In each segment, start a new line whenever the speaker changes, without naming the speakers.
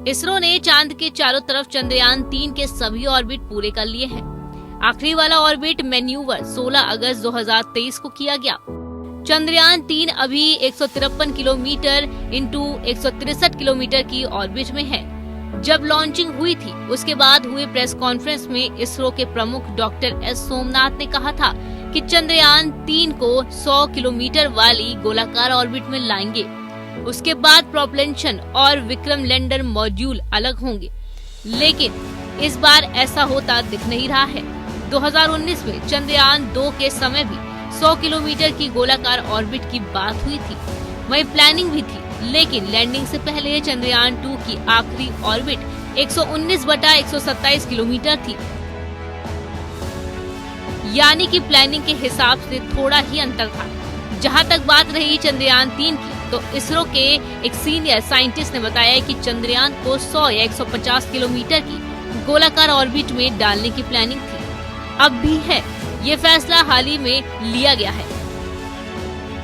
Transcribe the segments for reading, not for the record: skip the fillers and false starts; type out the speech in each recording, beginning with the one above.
इसरो ने चांद के चारों तरफ चंद्रयान 3 के सभी ऑर्बिट पूरे कर लिए हैं। आखिरी वाला ऑर्बिट मैन्यूवर 16 अगस्त 2023 को किया गया। चंद्रयान 3 अभी 153 किलोमीटर इंटू 163 किलोमीटर की ऑर्बिट में है। जब लॉन्चिंग हुई थी उसके बाद हुए प्रेस कॉन्फ्रेंस में इसरो के प्रमुख डॉक्टर एस सोमनाथ ने कहा था कि चंद्रयान 3 को 100 किलोमीटर वाली गोलाकार ऑर्बिट में लाएंगे। उसके बाद प्रोपल्शन और विक्रम लैंडर मॉड्यूल अलग होंगे, लेकिन इस बार ऐसा होता दिख नहीं रहा है। 2019 में चंद्रयान 2 के समय भी 100 किलोमीटर की गोलाकार ऑर्बिट की बात हुई थी, वहीं प्लानिंग भी थी, लेकिन लैंडिंग से पहले चंद्रयान 2 की आखिरी ऑर्बिट 119/127 किलोमीटर थी, यानी कि प्लानिंग के हिसाब से थोड़ा ही अंतर था। जहां तक बात रही चंद्रयान 3 की, तो इसरो के एक सीनियर साइंटिस्ट ने बताया कि चंद्रयान को 100 या 150 किलोमीटर की गोलाकार ऑर्बिट में डालने की प्लानिंग थी, अब भी है। ये फैसला हाल ही में लिया गया है।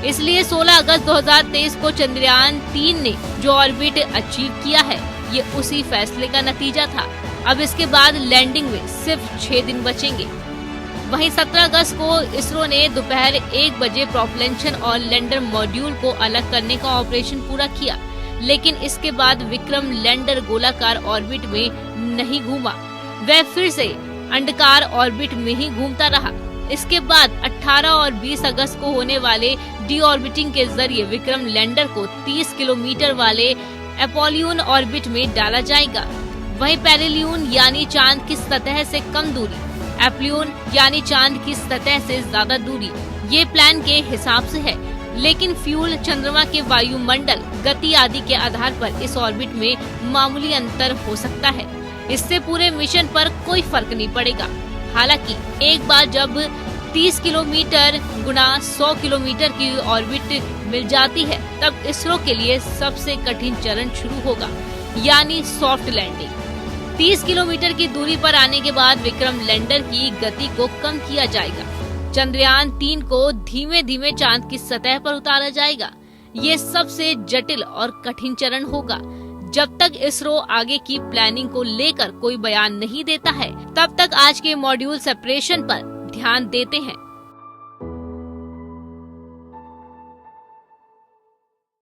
इसलिए 16 अगस्त 2023 को चंद्रयान 3 ने जो ऑर्बिट अचीव किया है, ये उसी फैसले का नतीजा था। अब इसके बाद लैंडिंग में सिर्फ 6 दिन बचेंगे। वहीं 17 अगस्त को इसरो ने दोपहर 1 बजे प्रोपल्शन और लैंडर मॉड्यूल को अलग करने का ऑपरेशन पूरा किया, लेकिन इसके बाद विक्रम लैंडर गोलाकार ऑर्बिट में नहीं घूमा, वह फिर से अंडाकार ऑर्बिट में ही घूमता रहा। इसके बाद 18 और 20 अगस्त को होने वाले डीऑर्बिटिंग के जरिए विक्रम लैंडर को 30 किलोमीटर वाले एपोलियन ऑर्बिट में डाला जाएगा। वहीं पेरिलियन यानी चांद की सतह से कम दूरी, एप्लियन यानी चांद की सतह से ज्यादा दूरी, ये प्लान के हिसाब से है, लेकिन फ्यूल, चंद्रमा के वायुमंडल, गति आदि के आधार पर इस ऑर्बिट में मामूली अंतर हो सकता है। इससे पूरे मिशन पर कोई फर्क नहीं पड़ेगा। हालांकि एक बार जब 30 किलोमीटर गुना 100 किलोमीटर की ऑर्बिट मिल जाती है, तब इसरो के लिए सबसे कठिन चरण शुरू होगा, यानी सॉफ्ट लैंडिंग। 30 किलोमीटर की दूरी पर आने के बाद विक्रम लैंडर की गति को कम किया जाएगा। चंद्रयान 3 को धीमे धीमे चांद की सतह पर उतारा जाएगा। ये सबसे जटिल और कठिन चरण होगा। जब तक इसरो आगे की प्लानिंग को लेकर कोई बयान नहीं देता है, तब तक आज के मॉड्यूल सेपरेशन पर ध्यान देते हैं।